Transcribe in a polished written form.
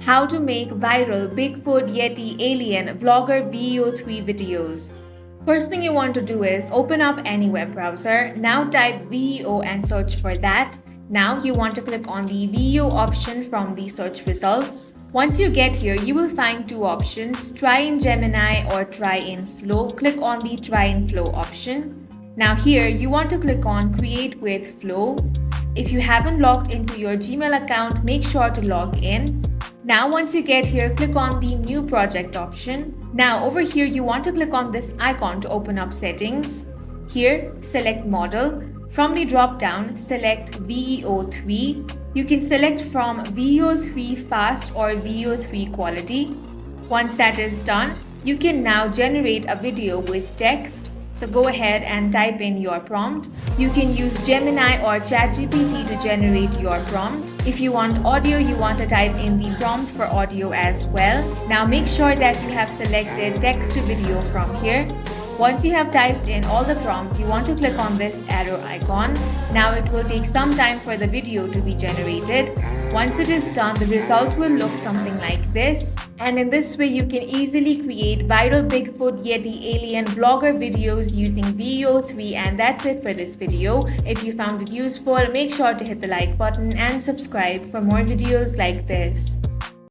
How to make viral Bigfoot, Yeti, alien, vlogger VO3 videos. First thing you want to do is open up any web browser. Now type VEO and search for that. Now you want to click on the VEO option from the search results. Once you get here, you will find two options, try in Gemini or try in Flow. Click on the try in Flow option. Now here you want to click on create with Flow. If you haven't logged into your Gmail account, make sure to log in. Now once you get here, click on the new project option. Now over here you want to click on this icon to open up settings. Here select model. From the drop down select VEO3. You can select from VEO3 fast or VEO3 quality. Once that is done, you can now generate a video with text. So go ahead and type in your prompt. You can use Gemini or ChatGPT to generate your prompt. If you want audio, you want to type in the prompt for audio as well. Now make sure that you have selected text to video from here. Once you have typed in all the prompt, you want to click on this arrow icon. Now it will take some time for the video to be generated. Once it is done, the result will look something like this. And in this way, you can easily create viral Bigfoot, Yeti, alien, vlogger videos using VEO3. And that's it for this video. If you found it useful, make sure to hit the like button and subscribe for more videos like this.